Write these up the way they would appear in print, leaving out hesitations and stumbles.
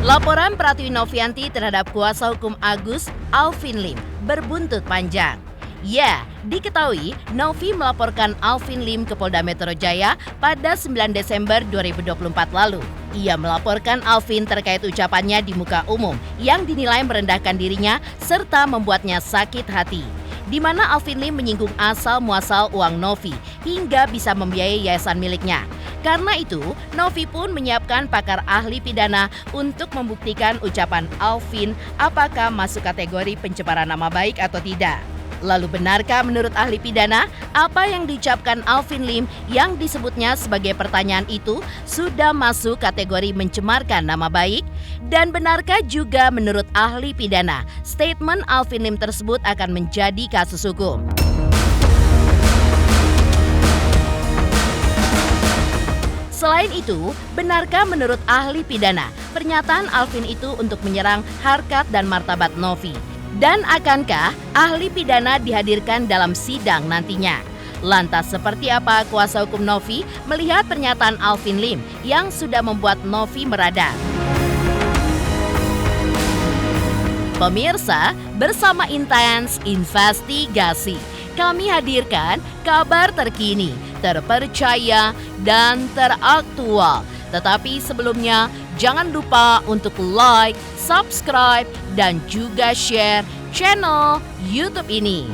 Laporan Pratiwi Novianti terhadap kuasa hukum Agus, Alvin Lim, berbuntut panjang. Ya, diketahui Novi melaporkan Alvin Lim ke Polda Metro Jaya pada 9 Desember 2024 lalu. Ia melaporkan Alvin terkait ucapannya di muka umum yang dinilai merendahkan dirinya serta membuatnya sakit hati, di mana Alvin Lim menyinggung asal-muasal uang Novi hingga bisa membiayai yayasan miliknya. Karena itu, Novi pun menyiapkan pakar ahli pidana untuk membuktikan ucapan Alvin apakah masuk kategori pencemaran nama baik atau tidak. Lalu benarkah menurut ahli pidana apa yang diucapkan Alvin Lim yang disebutnya sebagai pertanyaan itu sudah masuk kategori mencemarkan nama baik? Dan benarkah juga menurut ahli pidana statement Alvin Lim tersebut akan menjadi kasus hukum? Selain itu, benarkah menurut ahli pidana pernyataan Alvin itu untuk menyerang harkat dan martabat Novi? Dan akankah ahli pidana dihadirkan dalam sidang nantinya? Lantas seperti apa kuasa hukum Novi melihat pernyataan Alvin Lim yang sudah membuat Novi meradang? Pemirsa, bersama Intens Investigasi, kami hadirkan kabar terkini, terpercaya, dan teraktual. Tetapi sebelumnya, jangan lupa untuk like, subscribe, dan juga share channel YouTube ini.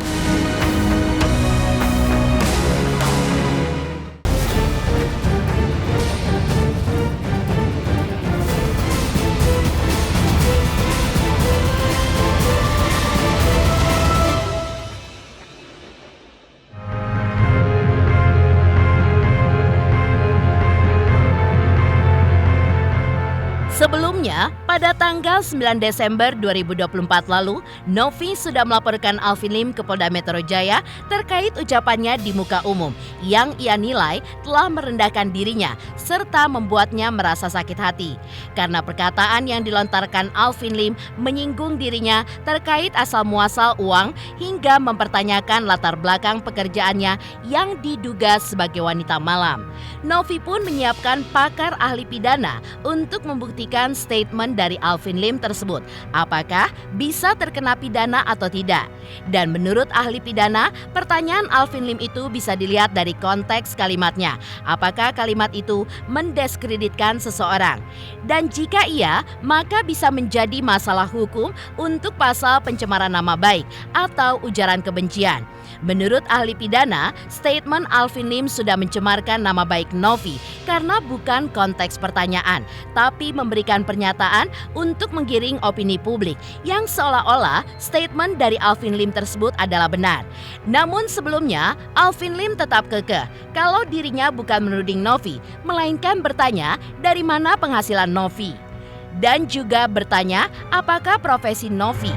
Sebelumnya, pada tanggal 9 Desember 2024 lalu, Novi sudah melaporkan Alvin Lim ke Polda Metro Jaya terkait ucapannya di muka umum yang ia nilai telah merendahkan dirinya serta membuatnya merasa sakit hati. Karena perkataan yang dilontarkan Alvin Lim menyinggung dirinya terkait asal-muasal uang hingga mempertanyakan latar belakang pekerjaannya yang diduga sebagai wanita malam. Novi pun menyiapkan pakar ahli pidana untuk membuktikan statement dari Alvin Lim tersebut apakah bisa terkena pidana atau tidak. Dan menurut ahli pidana, pertanyaan Alvin Lim itu bisa dilihat dari konteks kalimatnya. Apakah kalimat itu mendiskreditkan seseorang? Dan jika iya, maka bisa menjadi masalah hukum untuk pasal pencemaran nama baik atau ujaran kebencian. Menurut ahli pidana, statement Alvin Lim sudah mencemarkan nama baik Novi karena bukan konteks pertanyaan, tapi memberikan pernyataan untuk menggiring opini publik yang seolah-olah statement dari Alvin Lim tersebut adalah benar. Namun sebelumnya, Alvin Lim tetap kekeh kalau dirinya bukan menuding Novi, melainkan bertanya dari mana penghasilan Novi. Dan juga bertanya apakah profesi Novi.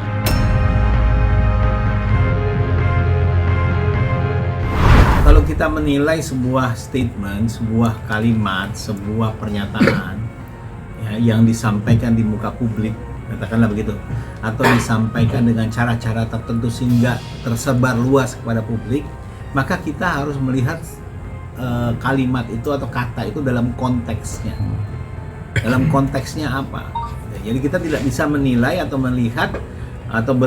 Kalau kita menilai sebuah statement, sebuah kalimat, sebuah pernyataan ya, yang disampaikan di muka publik, katakanlah begitu, atau disampaikan dengan cara-cara tertentu sehingga tersebar luas kepada publik, maka kita harus melihat kalimat itu atau kata itu dalam konteksnya. Dalam konteksnya apa? Jadi kita tidak bisa menilai atau melihat atau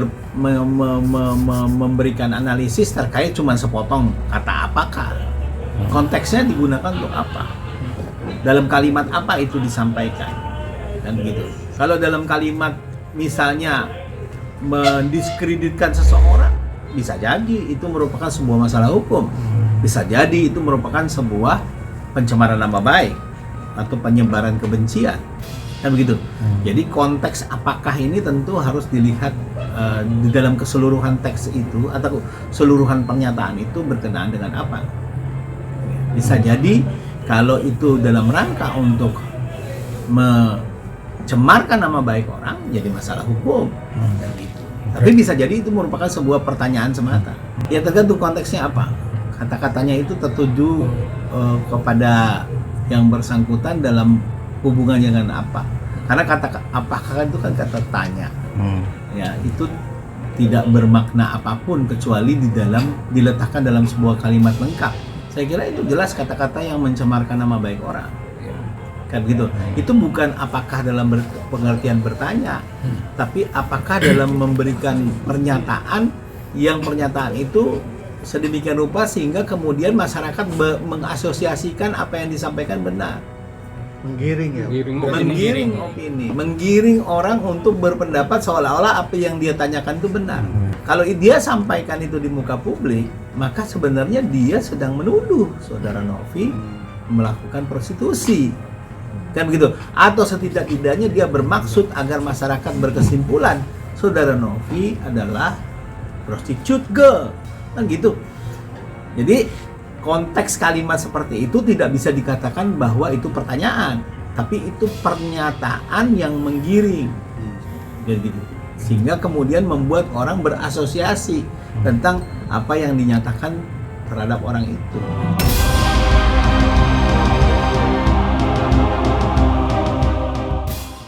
memberikan analisis terkait cuma sepotong kata apakah. Konteksnya digunakan untuk apa? Dalam kalimat apa itu disampaikan? Dan gitu. Kalau dalam kalimat misalnya mendiskreditkan seseorang, bisa jadi itu merupakan sebuah masalah hukum. Bisa jadi itu merupakan sebuah pencemaran nama baik atau penyebaran kebencian. Kan begitu. Jadi konteks apakah ini tentu harus dilihat di dalam keseluruhan teks itu atau keseluruhan pernyataan itu berkenaan dengan apa. Bisa jadi kalau itu dalam rangka untuk mencemarkan nama baik orang jadi masalah hukum. Dan gitu. Tapi bisa jadi itu merupakan sebuah pertanyaan semata. Ya tergantung konteksnya apa. Kata-katanya itu tertuju kepada yang bersangkutan dalam hubungannya dengan apa? Karena kata apakah itu kan kata tanya. Ya, itu tidak bermakna apapun kecuali diletakkan dalam sebuah kalimat lengkap. Saya kira itu jelas kata-kata yang mencemarkan nama baik orang. kan gitu. Itu bukan apakah dalam pengertian bertanya, tapi apakah dalam memberikan pernyataan yang pernyataan itu sedemikian rupa sehingga kemudian masyarakat mengasosiasikan apa yang disampaikan benar. Menggiring opini, menggiring orang untuk berpendapat seolah-olah apa yang dia tanyakan itu benar. Kalau dia sampaikan itu di muka publik, maka sebenarnya dia sedang menuduh saudara Novi melakukan prostitusi, kan begitu? Atau setidak-tidaknya dia bermaksud agar masyarakat berkesimpulan saudara Novi adalah prostitute girl, kan gitu. Jadi konteks kalimat seperti itu tidak bisa dikatakan bahwa itu pertanyaan, tapi itu pernyataan yang menggiring, jadi gitu. Sehingga kemudian membuat orang berasosiasi tentang apa yang dinyatakan terhadap orang itu.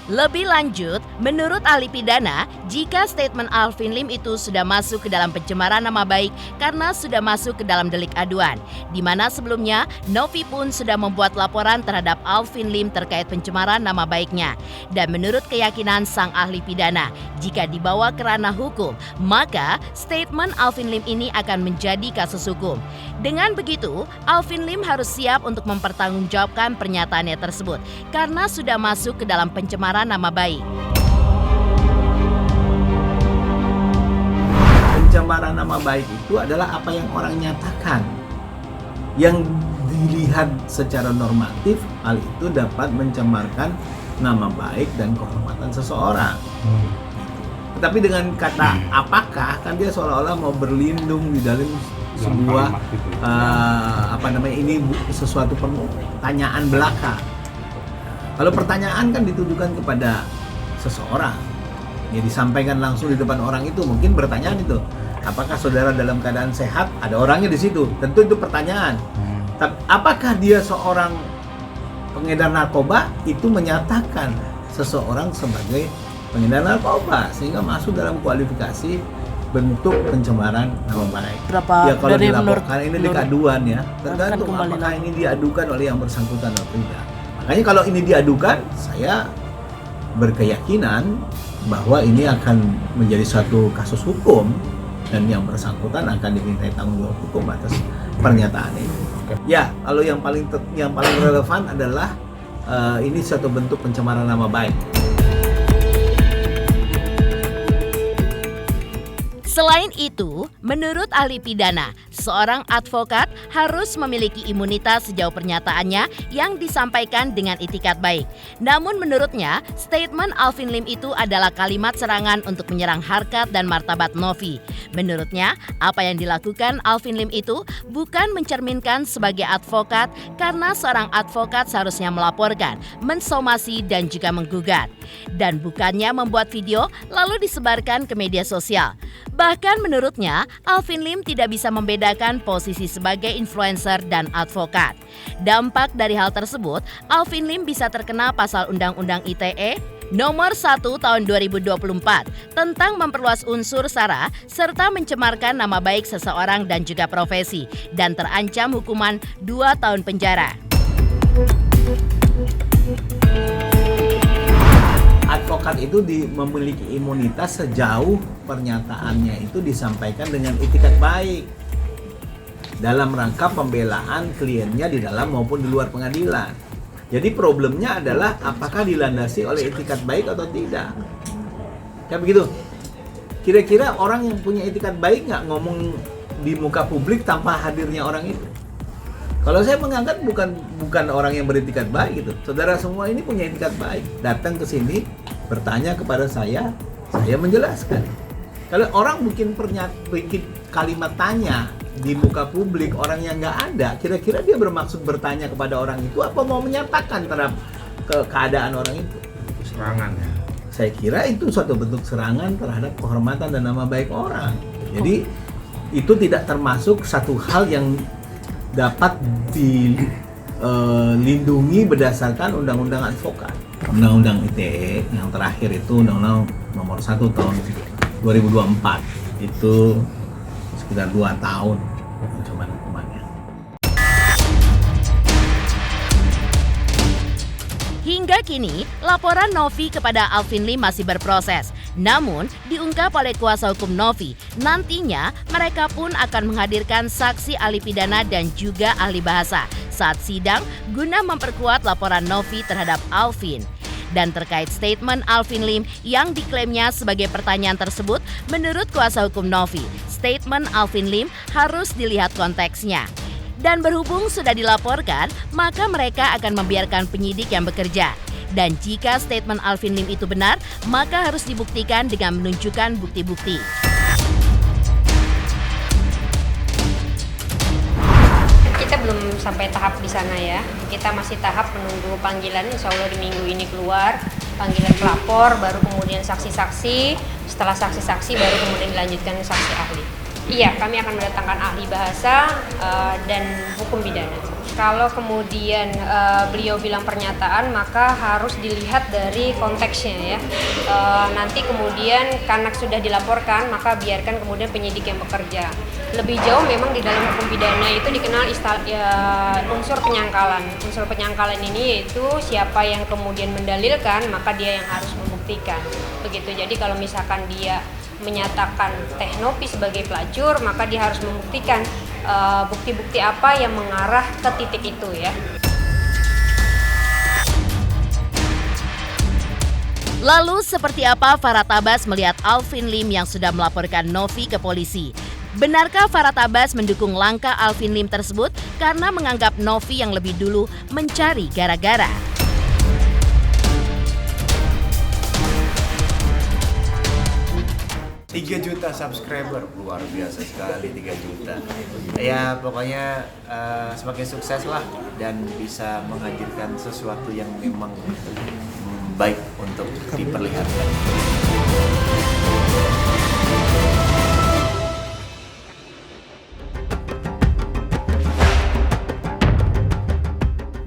Lebih lanjut, menurut ahli pidana, jika statement Alvin Lim itu sudah masuk ke dalam pencemaran nama baik karena sudah masuk ke dalam delik aduan, di mana sebelumnya Novi pun sudah membuat laporan terhadap Alvin Lim terkait pencemaran nama baiknya. Dan menurut keyakinan sang ahli pidana, jika dibawa ke ranah hukum, maka statement Alvin Lim ini akan menjadi kasus hukum. Dengan begitu, Alvin Lim harus siap untuk mempertanggungjawabkan pernyataannya tersebut karena sudah masuk ke dalam pencemaran nama baik. Pencemaran nama baik itu adalah apa yang orang nyatakan. Yang dilihat secara normatif, hal itu dapat mencemarkan nama baik dan kehormatan seseorang. Tetapi dengan kata apakah, kan dia seolah-olah mau berlindung di dalam sebuah ini sesuatu pertanyaan belaka. Kalau pertanyaan kan ditujukan kepada seseorang, ya disampaikan langsung di depan orang itu, mungkin pertanyaan itu, apakah saudara dalam keadaan sehat? Ada orangnya di situ, tentu itu pertanyaan. Tapi apakah dia seorang pengedar narkoba? Itu menyatakan seseorang sebagai pengedar narkoba, sehingga masuk dalam kualifikasi bentuk pencemaran nama baik. Ya kalau dilaporkan ini delik aduan ya, tergantung apakah ini diadukan oleh yang bersangkutan atau tidak. Makanya kalau ini diadukan, saya berkeyakinan bahwa ini akan menjadi suatu kasus hukum dan yang bersangkutan akan dimintai tanggung jawab hukum atas pernyataan ini. Ya, kalau yang paling relevan adalah ini suatu bentuk pencemaran nama baik. Selain itu, menurut ahli pidana, seorang advokat harus memiliki imunitas sejauh pernyataannya yang disampaikan dengan itikat baik. Namun menurutnya, statement Alvin Lim itu adalah kalimat serangan untuk menyerang harkat dan martabat Novi. Menurutnya, apa yang dilakukan Alvin Lim itu bukan mencerminkan sebagai advokat karena seorang advokat seharusnya melaporkan, mensomasi dan juga menggugat. Dan bukannya membuat video lalu disebarkan ke media sosial. Bahkan menurutnya, Alvin Lim tidak bisa membedakan posisi sebagai influencer dan advokat. Dampak dari hal tersebut, Alvin Lim bisa terkena pasal Undang-Undang ITE Nomor 1 Tahun 2024 tentang memperluas unsur sara serta mencemarkan nama baik seseorang dan juga profesi dan terancam hukuman 2 tahun penjara. Advokat itu memiliki imunitas sejauh pernyataannya itu disampaikan dengan itikat baik dalam rangka pembelaan kliennya di dalam maupun di luar pengadilan. Jadi problemnya adalah apakah dilandasi oleh itikat baik atau tidak. Kayak begitu. Kira-kira orang yang punya itikat baik nggak ngomong di muka publik tanpa hadirnya orang itu? Kalau saya menganggap bukan orang yang beretikat baik gitu. Saudara semua ini punya etikat baik. Datang ke sini, bertanya kepada saya menjelaskan. Kalau orang bikin kalimat tanya di muka publik orang yang nggak ada, kira-kira dia bermaksud bertanya kepada orang itu apa mau menyatakan terhadap keadaan orang itu? Serangan ya. Saya kira itu suatu bentuk serangan terhadap kehormatan dan nama baik orang. Jadi itu tidak termasuk satu hal yang dapat dilindungi berdasarkan Undang-Undang Advokat. Undang-Undang ITE yang terakhir itu Undang-Undang Nomor 1 Tahun 2024 itu sekitar 2 tahun ancaman hukumannya. Hingga kini, laporan Novi kepada Alvin Lim masih berproses. Namun, diungkap oleh kuasa hukum Novi, nantinya mereka pun akan menghadirkan saksi ahli pidana dan juga ahli bahasa saat sidang guna memperkuat laporan Novi terhadap Alvin. Dan terkait statement Alvin Lim yang diklaimnya sebagai pertanyaan tersebut, menurut kuasa hukum Novi, statement Alvin Lim harus dilihat konteksnya. Dan berhubung sudah dilaporkan, maka mereka akan membiarkan penyidik yang bekerja. Dan jika statement Alvin Lim itu benar, maka harus dibuktikan dengan menunjukkan bukti-bukti. Kita belum sampai tahap di sana ya. Kita masih tahap menunggu panggilan, insya Allah di minggu ini keluar. Panggilan pelapor, baru kemudian saksi-saksi. Setelah saksi-saksi, baru kemudian dilanjutkan saksi ahli. Iya, kami akan mendatangkan ahli bahasa dan hukum pidana. Kalau kemudian beliau bilang pernyataan, maka harus dilihat dari konteksnya ya. Nanti kemudian karena sudah dilaporkan, maka biarkan kemudian penyidik yang bekerja. Lebih jauh memang di dalam hukum pidana itu dikenal unsur penyangkalan. Unsur penyangkalan ini yaitu siapa yang kemudian mendalilkan, maka dia yang harus membuktikan. Begitu. Jadi kalau misalkan dia menyatakan Teh Novi sebagai pelacur, maka dia harus membuktikan bukti-bukti apa yang mengarah ke titik itu ya. Lalu seperti apa Farhad Abbas melihat Alvin Lim yang sudah melaporkan Novi ke polisi? Benarkah Farhad Abbas mendukung langkah Alvin Lim tersebut karena menganggap Novi yang lebih dulu mencari gara-gara? 3 juta subscriber, luar biasa sekali 3 juta. Ya pokoknya semakin sukses lah dan bisa menghadirkan sesuatu yang memang baik untuk diperlihatkan.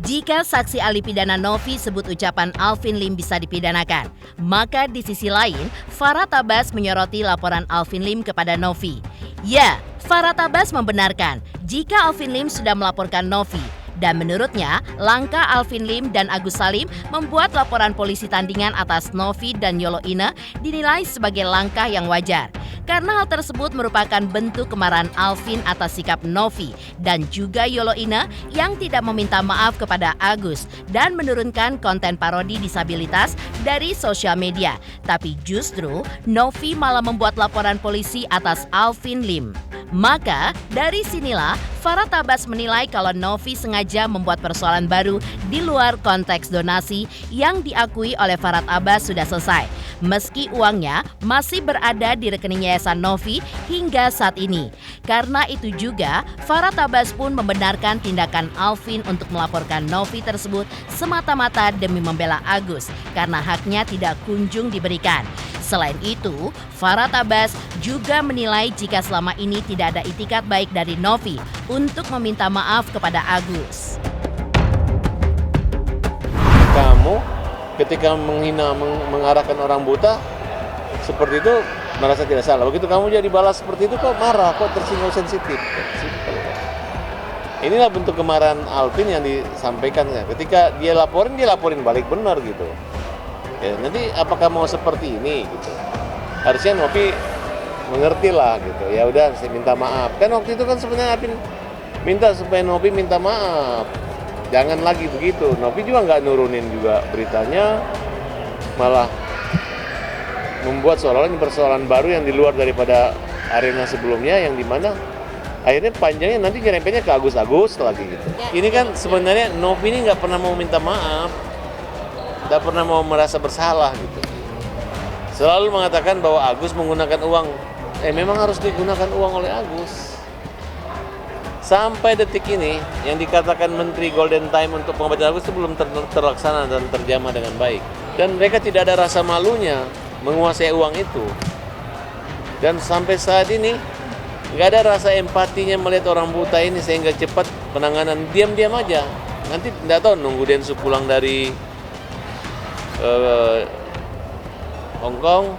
Jika saksi ahli pidana Novi sebut ucapan Alvin Lim bisa dipidanakan, maka di sisi lain, Farhad Abbas menyoroti laporan Alvin Lim kepada Novi. Ya, Farhad Abbas membenarkan jika Alvin Lim sudah melaporkan Novi. Dan menurutnya, langkah Alvin Lim dan Agus Salim membuat laporan polisi tandingan atas Novi dan Yolo Ine dinilai sebagai langkah yang wajar. Karena hal tersebut merupakan bentuk kemarahan Alvin atas sikap Novi dan juga Yolo Ine yang tidak meminta maaf kepada Agus dan menurunkan konten parodi disabilitas dari sosial media. Tapi justru Novi malah membuat laporan polisi atas Alvin Lim. Maka dari sinilah Farhad Abbas menilai kalau Novi sengaja membuat persoalan baru di luar konteks donasi yang diakui oleh Farhad Abbas sudah selesai. Meski uangnya masih berada di rekening Yayasan Novi hingga saat ini. Karena itu juga Farhad Abbas pun membenarkan tindakan Alvin untuk melaporkan Novi tersebut semata-mata demi membela Agus karena haknya tidak kunjung diberikan. Selain itu, Farhad Abbas juga menilai jika selama ini tidak ada itikat baik dari Novi untuk meminta maaf kepada Agus. Kamu ketika menghina, mengarahkan orang buta seperti itu merasa tidak salah. Begitu kamu jadi balas seperti itu kok marah, kok tersinggung sensitif. Inilah bentuk kemarahan Alvin yang disampaikan. Ketika dia laporin balik benar gitu. Ya, nanti apakah mau seperti ini gitu? Harusnya Novi mengerti lah gitu. Ya udah, saya minta maaf. Kan waktu itu kan sebenarnya Alvin minta supaya Novi minta maaf. Jangan lagi begitu. Novi juga nggak nurunin juga beritanya, malah membuat seolah-olah persoalan baru yang di luar daripada arena sebelumnya, yang dimana akhirnya panjangnya nanti nyerempetnya ke Agus-Agus lagi gitu. Ini kan sebenarnya Novi ini nggak pernah mau minta maaf. Tidak pernah mau merasa bersalah gitu. Selalu mengatakan bahwa Agus menggunakan uang. Memang harus digunakan uang oleh Agus. Sampai detik ini yang dikatakan Menteri Golden Time untuk pengobatan Agus itu belum terlaksana dan terjamah dengan baik. Dan mereka tidak ada rasa malunya menguasai uang itu. Dan sampai saat ini nggak ada rasa empatinya melihat orang buta ini sehingga cepat penanganan, diam-diam aja. Nanti tidak tahu nunggu Densu pulang dari Hong Kong,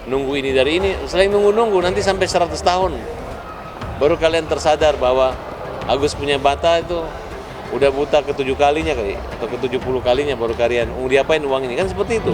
nunggu ini dari ini, selain nunggu nanti sampai 100 tahun baru kalian tersadar bahwa Agus punya bata itu udah buta ke-7 kalinya kali, atau ke-70 kalinya baru kalian, diapain uang ini, kan seperti itu.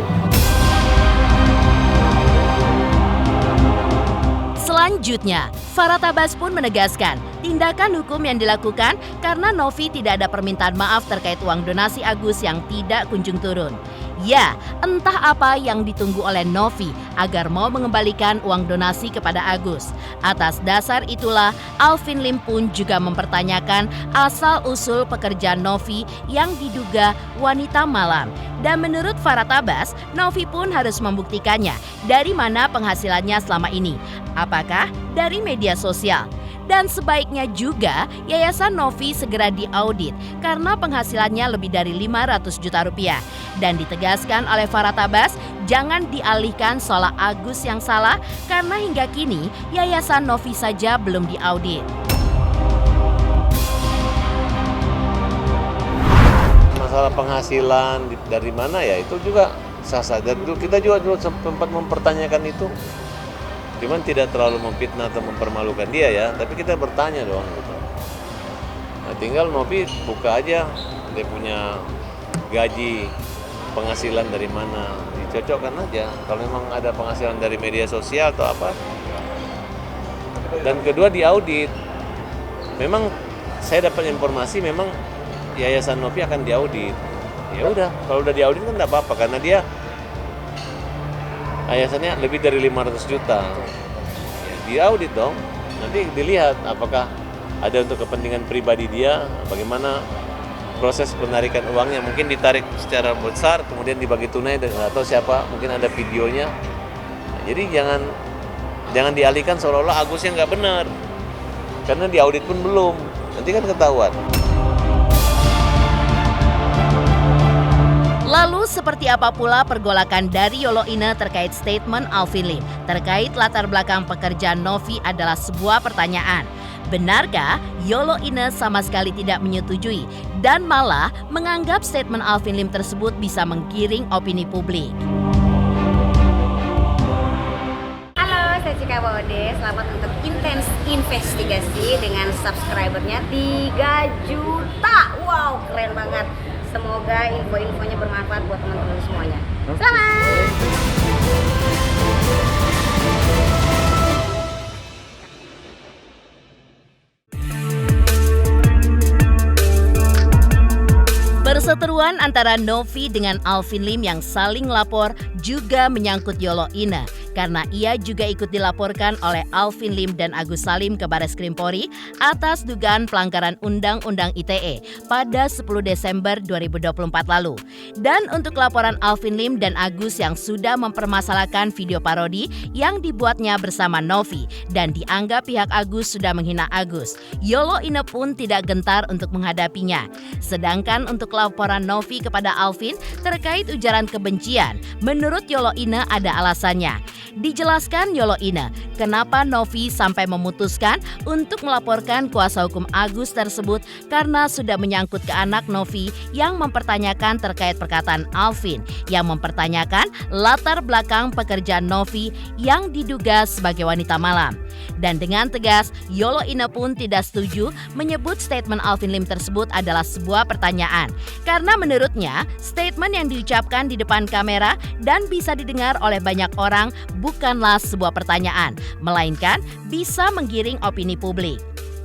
Selanjutnya, Farah Tabas pun menegaskan tindakan hukum yang dilakukan karena Novi tidak ada permintaan maaf terkait uang donasi Agus yang tidak kunjung turun. Ya, entah apa yang ditunggu oleh Novi agar mau mengembalikan uang donasi kepada Agus. Atas dasar itulah, Alvin Lim pun juga mempertanyakan asal-usul pekerjaan Novi yang diduga wanita malam. Dan menurut Farah Tabas, Novi pun harus membuktikannya dari mana penghasilannya selama ini. Apakah dari media sosial? Dan sebaiknya juga Yayasan Novi segera diaudit karena penghasilannya lebih dari 500 juta rupiah. Dan ditegaskan oleh Farah Tabas, jangan dialihkan soal Agus yang salah karena hingga kini Yayasan Novi saja belum diaudit. Masalah penghasilan dari mana ya, itu juga sah-sah. Dan kita juga dulu sempat mempertanyakan itu. Cuman tidak terlalu memfitnah atau mempermalukan dia ya, tapi kita bertanya doang gitu. Nah, tinggal Novi buka aja dia punya gaji, penghasilan dari mana, dicocokkan aja. Kalau memang ada penghasilan dari media sosial atau apa. Dan kedua diaudit. Memang saya dapat informasi memang Yayasan Novi akan diaudit. Ya udah, kalau udah diaudit kan enggak apa-apa karena dia yayasannya lebih dari 500 juta. Ya, diaudit dong. Nanti dilihat apakah ada untuk kepentingan pribadi dia, bagaimana proses penarikan uangnya. Mungkin ditarik secara besar, kemudian dibagi tunai, atau siapa, mungkin ada videonya. Nah, jadi jangan dialihkan seolah-olah Agus yang nggak benar. Karena diaudit pun belum. Nanti kan ketahuan. Lalu seperti apa pula pergolakan dari Yolo Ine terkait statement Alvin Lim terkait latar belakang pekerjaan Novi adalah sebuah pertanyaan. Benarkah Yolo Ine sama sekali tidak menyetujui dan malah menganggap statement Alvin Lim tersebut bisa menggiring opini publik? Halo, saya Cika Bode. Selamat untuk Intens Investigasi dengan subscribernya 3 juta. Wow, keren banget. Semoga info-infonya bermanfaat buat teman-teman semuanya. Selamat! Perseteruan antara Novi dengan Alvin Lim yang saling lapor juga menyangkut Yolo Ine karena ia juga ikut dilaporkan oleh Alvin Lim dan Agus Salim ke Bareskrim Polri atas dugaan pelanggaran Undang-Undang ITE pada 10 Desember 2024 lalu. Dan untuk laporan Alvin Lim dan Agus yang sudah mempermasalahkan video parodi yang dibuatnya bersama Novi dan dianggap pihak Agus sudah menghina Agus, Yolo Ine pun tidak gentar untuk menghadapinya. Sedangkan untuk laporan Novi kepada Alvin terkait ujaran kebencian, menurut Yolo Ine ada alasannya. Dijelaskan Yolo Ine, kenapa Novi sampai memutuskan untuk melaporkan kuasa hukum Agus tersebut karena sudah menyangkut ke anak Novi yang mempertanyakan terkait perkataan Alvin yang mempertanyakan latar belakang pekerjaan Novi yang diduga sebagai wanita malam. Dan dengan tegas, Yolo Ine pun tidak setuju menyebut statement Alvin Lim tersebut adalah sebuah pertanyaan. Karena menurutnya, statement yang diucapkan di depan kamera dan bisa didengar oleh banyak orang bukanlah sebuah pertanyaan, melainkan bisa menggiring opini publik.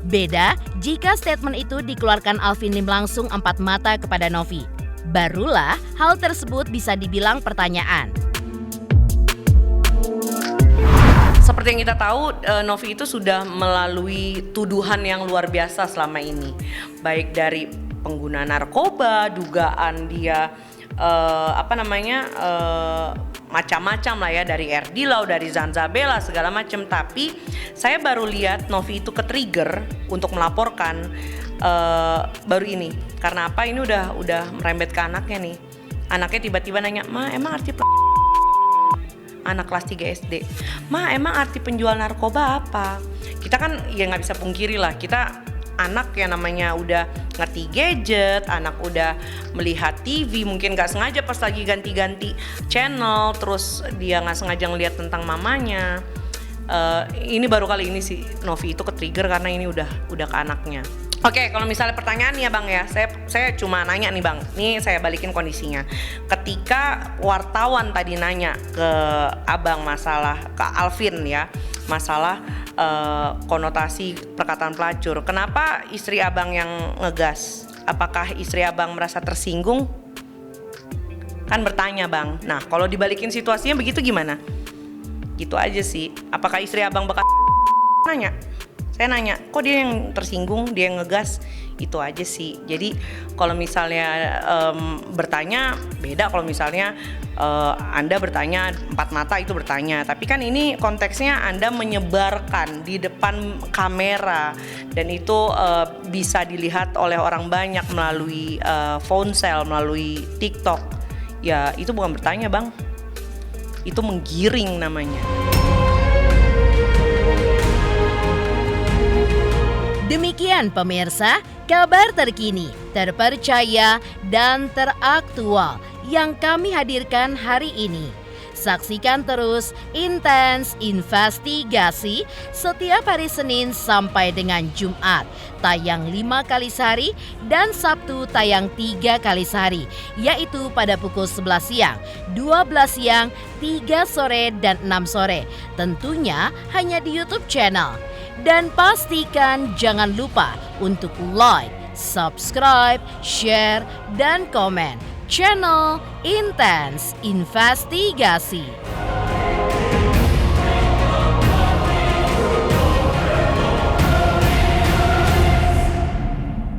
Beda jika statement itu dikeluarkan Alvin Lim langsung empat mata kepada Novi. Barulah hal tersebut bisa dibilang pertanyaan. Seperti yang kita tahu, Novi itu sudah melalui tuduhan yang luar biasa selama ini. Baik dari pengguna narkoba, dugaan dia macam-macam lah ya, dari Erdilau, dari Zanzabela, segala macam. Tapi saya baru lihat Novi itu ke-trigger untuk melaporkan baru ini. Karena apa? Ini udah merembet ke anaknya nih. Anaknya tiba-tiba nanya, "Ma, emang arti anak kelas 3 SD. Ma, emang arti penjual narkoba apa?" Kita kan ya nggak bisa pungkiri lah, kita anak yang namanya udah ngerti gadget, anak udah melihat TV, mungkin nggak sengaja pas lagi ganti-ganti channel, terus dia nggak sengaja ngeliat tentang mamanya. Ini baru kali ini sih Novi itu ke-trigger karena ini udah ke anaknya. Oke, kalau misalnya pertanyaan ya Bang ya, saya cuma nanya nih Bang. Nih saya balikin kondisinya. Ketika wartawan tadi nanya ke Abang masalah, ke Alvin ya, masalah konotasi perkataan pelacur. Kenapa istri Abang yang ngegas? Apakah istri Abang merasa tersinggung? Kan bertanya Bang. Nah, kalau dibalikin situasinya begitu gimana? Gitu aja sih. Apakah istri Abang bakal nanya? Saya nanya, kok dia yang tersinggung, dia yang ngegas? Itu aja sih. Jadi kalau misalnya bertanya, beda kalau misalnya Anda bertanya, empat mata itu bertanya. Tapi kan ini konteksnya Anda menyebarkan di depan kamera. Dan itu bisa dilihat oleh orang banyak melalui ponsel, melalui TikTok. Ya itu bukan bertanya Bang, itu menggiring namanya. Demikian pemirsa, kabar terkini, terpercaya, dan teraktual yang kami hadirkan hari ini. Saksikan terus Intens Investigasi setiap hari Senin sampai dengan Jumat, tayang 5 kali sehari dan Sabtu tayang 3 kali sehari, yaitu pada pukul 11 siang, 12 siang, 3 sore, dan 6 sore. Tentunya hanya di YouTube channel. Dan pastikan jangan lupa untuk like, subscribe, share, dan komen channel Intens Investigasi.